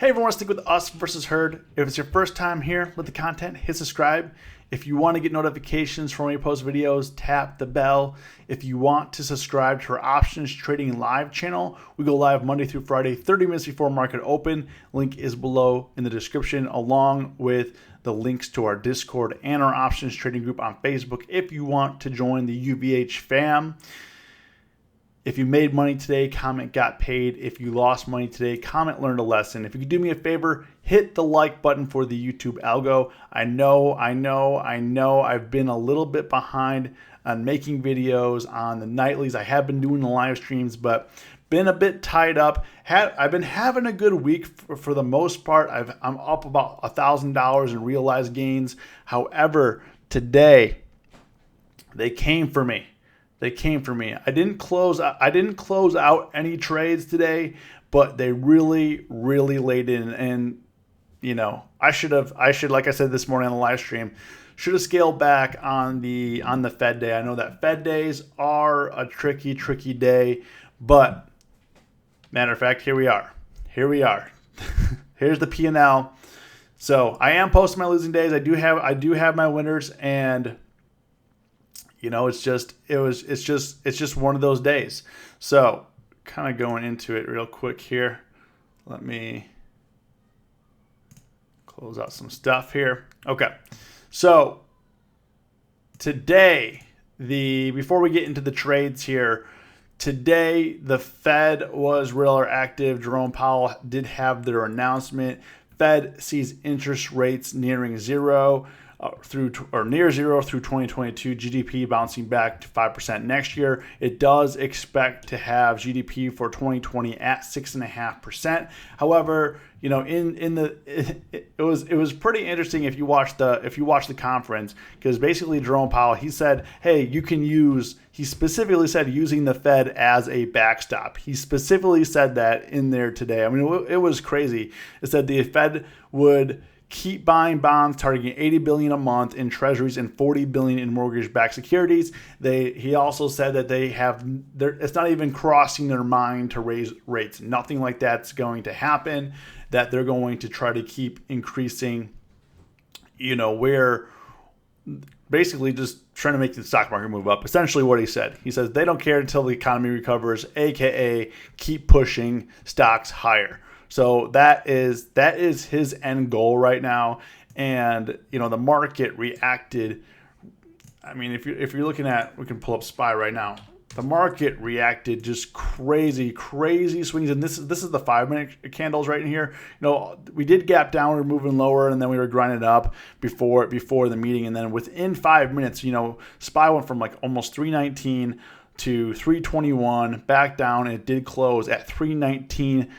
Hey everyone, stick with us versus herd. If it's your first time here with the content, hit subscribe. If you want to get notifications from when we post videos, tap the bell. If you want to subscribe to our options trading live channel, we go live Monday through Friday, 30 minutes before market open. Link is below in the description, along with the links to our Discord and our options trading group on Facebook if you want to join the UVH fam. If you made money today, comment got paid. If you lost money today, comment learned a lesson. If you could do me a favor, hit the like button for the YouTube algo. I know I've been a little bit behind on making videos on the nightlies. I have been doing the live streams, but been a bit tied up. I've been having a good week for the most part. I'm up about $1,000 in realized gains. However, today they came for me. I didn't close out any trades today, but they really laid in. And you know, I should, like I said this morning on the live stream, should have scaled back on the Fed day. I know that Fed days are a tricky day, but matter of fact, here we are. Here's the P&L. So I am posting my losing days. I do have my winners, and you know, it's just one of those days. So kind of going into it real quick here. Let me close out some stuff here. Okay. So today, before we get into the trades here, today the Fed was rather active. Jerome Powell did have their announcement. Fed sees interest rates nearing zero. Near zero through 2022, GDP bouncing back to 5% next year. It does expect to have GDP for 2020 at 6.5%. However, you know, it was pretty interesting if you watch the conference, because basically Jerome Powell, he said, hey, he specifically said using the Fed as a backstop. He specifically said that in there today. I mean, it was crazy. It said the Fed would keep buying bonds, targeting $80 billion a month in treasuries and $40 billion in mortgage-backed securities. He also said that it's not even crossing their mind to raise rates. Nothing like that's going to happen. That they're going to try to keep increasing, you know, where basically just trying to make the stock market move up. Essentially what he said. He says they don't care until the economy recovers, aka keep pushing stocks higher. So that is his end goal right now. And you know, the market reacted. I mean, if you're looking at, we can pull up SPY right now. The market reacted just crazy swings, and this is the 5-minute candles right in here. You know, we did gap down, we were moving lower, and then we were grinding up before the meeting, and then within 5 minutes, you know, SPY went from like almost 319 to 321, back down, and it did close at 319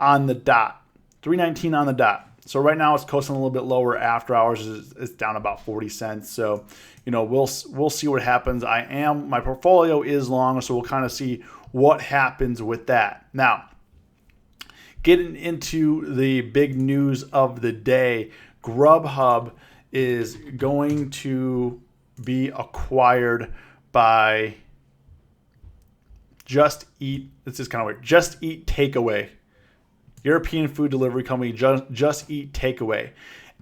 on the dot. 319 on the dot. So right now it's coasting a little bit lower. After hours is down about 40 cents. So, you know, we'll see what happens. My portfolio is long, so we'll kind of see what happens with that. Now, getting into the big news of the day, Grubhub is going to be acquired by Just Eat. This is kind of weird. Just Eat TKWY. European food delivery company, Just Eat TKWY.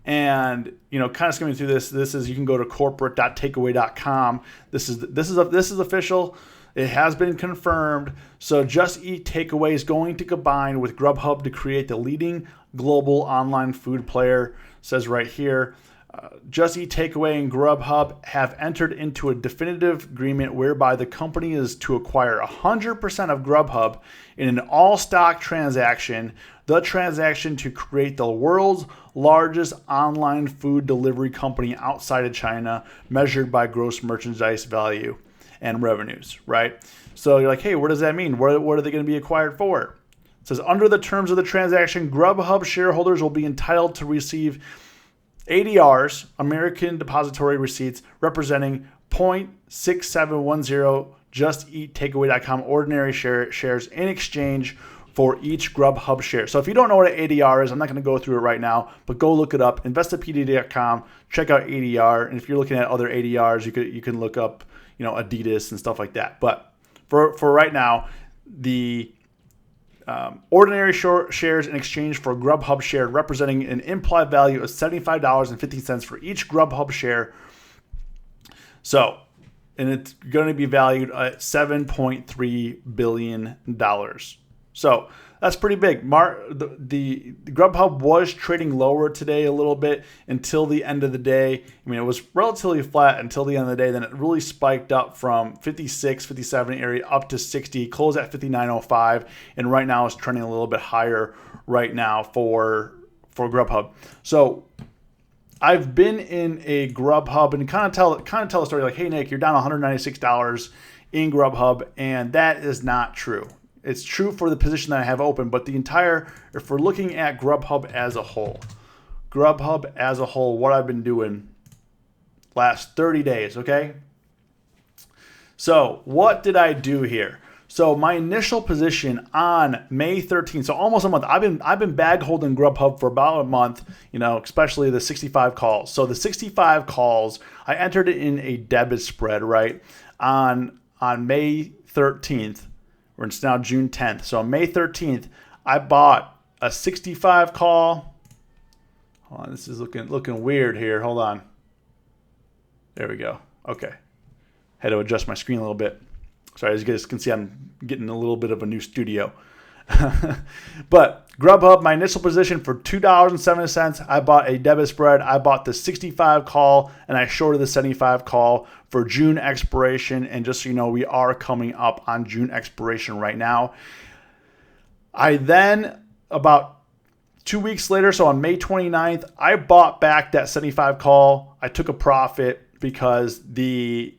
And, you know, kind of skimming through this is, you can go to corporate.takeaway.com. This is official. It has been confirmed. So Just Eat TKWY is going to combine with Grubhub to create the leading global online food player. It says right here, Just Eat TKWY and Grubhub have entered into a definitive agreement whereby the company is to acquire 100% of Grubhub in an all-stock transaction. The transaction to create the world's largest online food delivery company outside of China, measured by gross merchandise value and revenues, right? So you're like, hey, what does that mean? What are they going to be acquired for? It says, under the terms of the transaction, Grubhub shareholders will be entitled to receive ADRs, American Depository Receipts, representing 0.6710 JustEatTakeaway.com ordinary shares in exchange for each Grubhub share. So if you don't know what an ADR is, I'm not going to go through it right now, but go look it up. Investopedia.com, check out ADR, and if you're looking at other ADRs, you can look up, you know, Adidas and stuff like that. But for right now, the ordinary short shares in exchange for Grubhub share, representing an implied value of $75.50 for each Grubhub share. So, and it's going to be valued at $7.3 billion. So that's pretty big. The Grubhub was trading lower today a little bit until the end of the day. I mean, it was relatively flat until the end of the day. Then it really spiked up from 56, 57 area up to 60, closed at 59.05, and right now it's trending a little bit higher right now for Grubhub. So I've been in a Grubhub and kind of tell a story like, hey Nick, you're down $196 in Grubhub, and that is not true. It's true for the position that I have open, but if we're looking at Grubhub as a whole, what I've been doing last 30 days, okay? So what did I do here? So my initial position on May 13th, so almost a month, I've been bag holding Grubhub for about a month, especially the 65 calls. So the 65 calls, I entered it in a debit spread, right? On May 13th. It's now June 10th. So on May 13th, I bought a 65 call. Hold on, this is looking weird here. Hold on. There we go. Okay. Had to adjust my screen a little bit. Sorry, as you guys can see, I'm getting a little bit of a new studio. But Grubhub, my initial position for $2.07, I bought a debit spread. I bought the 65 call, and I shorted the 75 call for June expiration. And just so you know, we are coming up on June expiration right now. I then, about 2 weeks later, so on May 29th, I bought back that 75 call. I took a profit because it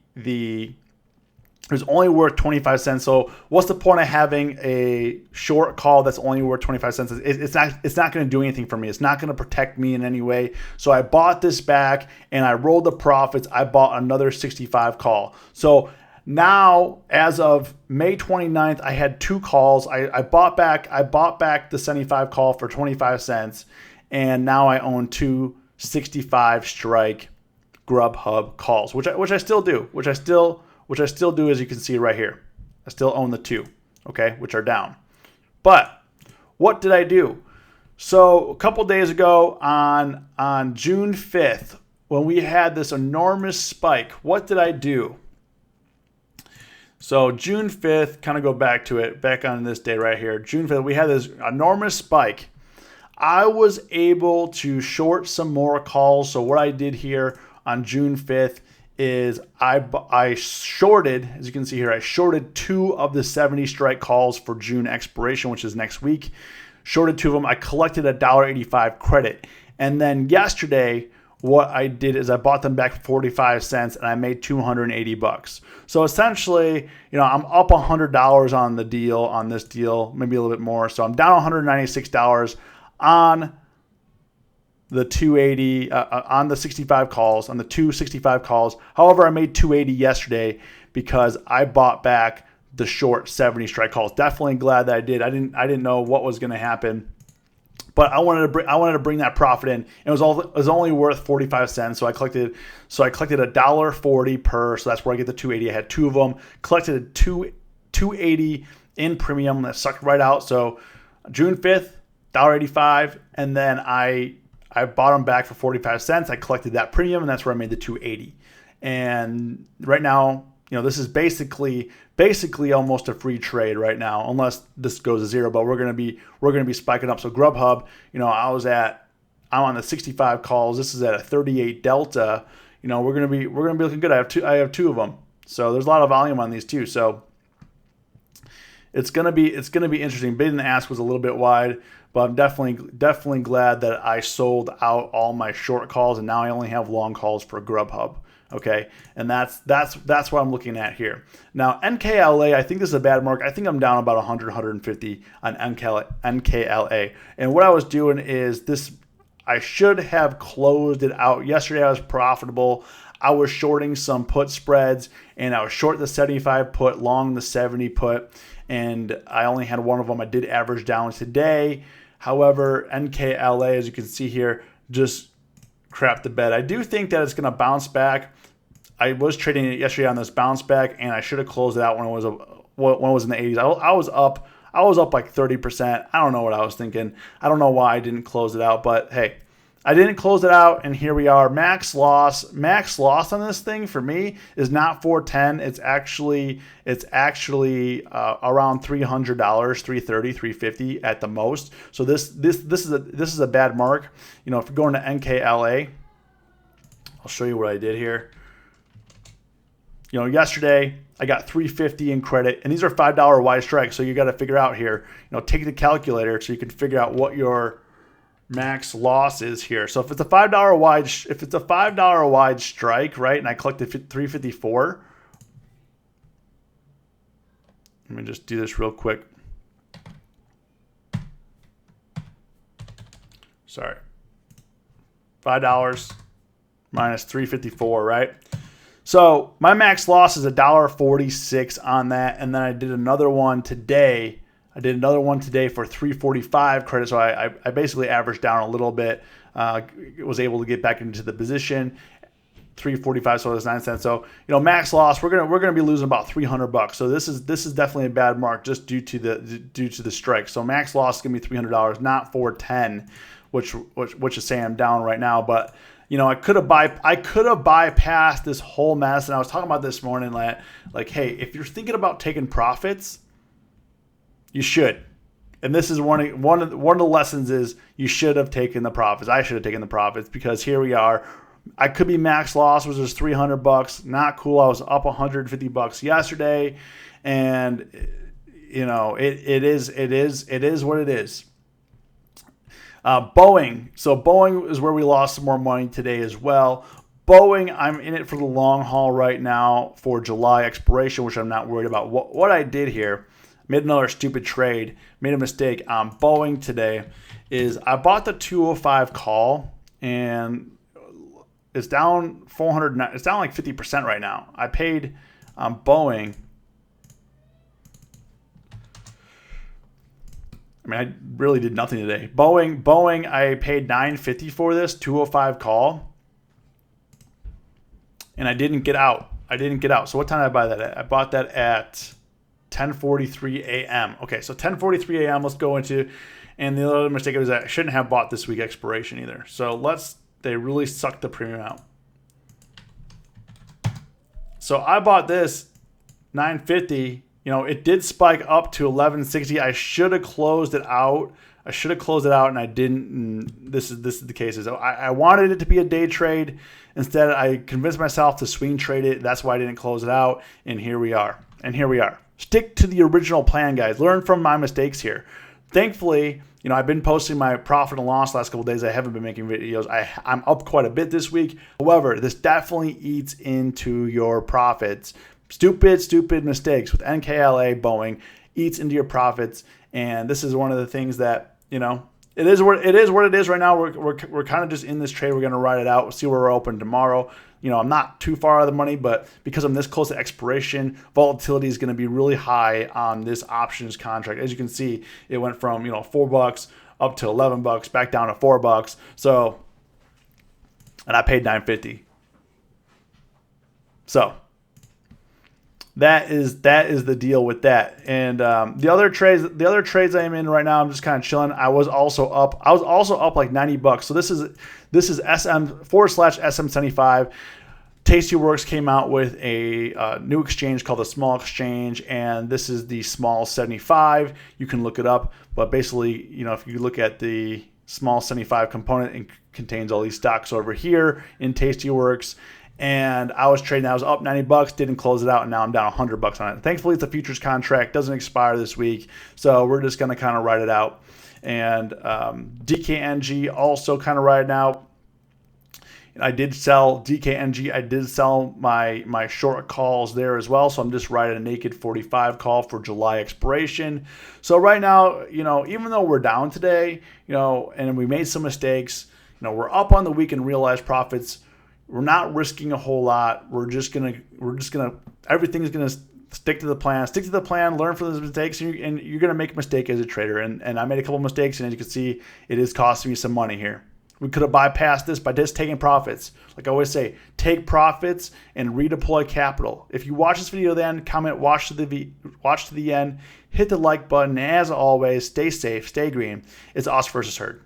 was only worth 25 cents. So what's the point of having a short call that's only worth 25 cents? It's not going to do anything for me. It's not going to protect me in any way. So I bought this back and I rolled the profits. I bought another 65 call. So now, as of May 29th, I had 2 calls. I bought back the 75 call for 25 cents, and now I own 2 65 strike Grubhub calls, which I still do, which I still do, as you can see right here. I still own the 2, okay, which are down. But what did I do? So a couple days ago on June 5th, when we had this enormous spike, what did I do? So June 5th, kind of go back on this day right here. June 5th, we had this enormous spike. I was able to short some more calls. So what I did here on June 5th is I shorted, as you can see here, I shorted 2 of the 70 strike calls for June expiration, which is next week. Shorted 2 of them. I collected a $1.85 credit. And then yesterday, what I did is I bought them back for 45 cents and I made $280. So essentially, I'm up $100 on this deal, maybe a little bit more. So I'm down $196 on the 280 on the 65 calls, on the 265 calls. However, I made 280 yesterday because I bought back the short 70 strike calls. Definitely glad that I did. I didn't know what was going to happen, but I wanted to bring that profit in. It was only worth 45 cents, so I collected $1.40 per. So that's where I get the 280. I had 2 of them. Collected 280 in premium. That sucked right out. So June 5th, $1.85, and then I bought them back for 45 cents. I collected that premium, and that's where I made the 280. And right now, this is basically almost a free trade right now, unless this goes to 0. But we're gonna be spiking up. So Grubhub, I'm on the 65 calls. This is at a 38 delta. We're gonna be looking good. I have two of them. So there's a lot of volume on these too. So it's gonna be interesting. Bid and ask was a little bit wide, but I'm definitely glad that I sold out all my short calls, and now I only have long calls for Grubhub. Okay, and that's what I'm looking at here. Now NKLA, I think this is a bad mark. I think I'm down about 100, 150 on NKLA. And what I was doing is this. I should have closed it out yesterday. I was profitable. I was shorting some put spreads, and I was short the 75 put, long the 70 put, and I only had one of them. I did average down today. However, NKLA, as you can see here, just crapped the bed. I do think that it's going to bounce back. I was trading it yesterday on this bounce back, and I should have closed it out when it was in the 80s. I was up like 30%. I don't know what I was thinking. I don't know why I didn't close it out, but hey, I didn't close it out, and here we are. Max loss on this thing for me is not 410. It's actually around $300, $330, $350 at the most. So this is a bad mark. You know, if you're going to NKLA, I'll show you what I did here. You know, yesterday I got $350 in credit, and these are $5 wide strikes. So you got to figure out here. You know, take the calculator so you can figure out what your max loss is here. So if it's a $5 wide strike, right, and I collected 354. Let me just do this real quick. Sorry. $5 minus 354, right? So my max loss is $1.46 on that, and then I did another one today. For 345 credit, so I basically averaged down a little bit. Was able to get back into the position. 345, so it's 9 cents. So you know, max loss, we're gonna be losing about $300. So this is definitely a bad mark just due to the strike. So max loss is gonna be $300, not 410, which is saying I'm down right now. But you know, I could have bypassed this whole mess. And I was talking about this morning, like, hey, if you're thinking about taking profits, you should. And this is one of the lessons is you should have taken the profits. I should have taken the profits, because here we are. I could be max loss, which is $300. Not cool. I was up $150 yesterday, and you know it is what it is. Boeing. So Boeing is where we lost some more money today as well. Boeing, I'm in it for the long haul right now for July expiration, which I'm not worried about. What I did here, made another stupid trade, made a mistake on Boeing today, is I bought the 205 call, and it's down 400. It's down like 50% right now. I paid on Boeing. I mean, I really did nothing today. Boeing, I paid $9.50 for this 205 call, and I didn't get out. So what time did I buy that at? I bought that at 10:43 a.m. Okay, so 10:43 a.m. Let's go into, and the other mistake was that I shouldn't have bought this week expiration either. So they really sucked the premium out. So I bought this $9.50. You know, it did spike up to $11.60. I should have closed it out. And I didn't. And this is the case. So I wanted it to be a day trade. Instead, I convinced myself to swing trade it. That's why I didn't close it out. And here we are. Stick to the original plan, guys. Learn from my mistakes here. Thankfully, you know, I've been posting my profit and loss last couple of days. I haven't been making videos. I'm up quite a bit this week. However, this definitely eats into your profits. Stupid mistakes with NKLA, Boeing, eats into your profits. And this is one of the things that, you know, it is what it is right now. We're kind of just in this trade. We're going to ride it out. We'll see where we're open tomorrow. You know, I'm not too far out of the money, but because I'm this close to expiration, volatility is going to be really high on this options contract. As you can see, it went from, you know, $4 up to $11, back down to $4. So, and I paid $9.50. So that is the deal with that. And the other trades I'm in right now, I'm just kind of chilling. I was also up like $90. So this is SM/SM75. Tastyworks came out with a new exchange called the Small Exchange, and this is the Small 75. You can look it up, but basically, you know, if you look at the Small 75 component, it contains all these stocks over here in Tastyworks. And I was trading. I was up $90, didn't close it out, and now I'm down $100 on it. Thankfully, it's a futures contract, doesn't expire this week, so we're just gonna kind of ride it out. And DKNG also kind of riding out. I did sell DKNG. I did sell my short calls there as well, so I'm just riding a naked 45 call for July expiration. So right now, you know, even though we're down today, you know, and we made some mistakes, you know, we're up on the week in realized profits. We're not risking a whole lot. We're just gonna everything's gonna stick to the plan. Learn from those mistakes, and you're gonna make a mistake as a trader. And I made a couple mistakes, and as you can see, it is costing me some money here. We could have bypassed this by just taking profits. Like I always say, take profits and redeploy capital. If you watch this video then, comment, watch to the end, hit the like button. As always, stay safe, stay green. It's us versus herd.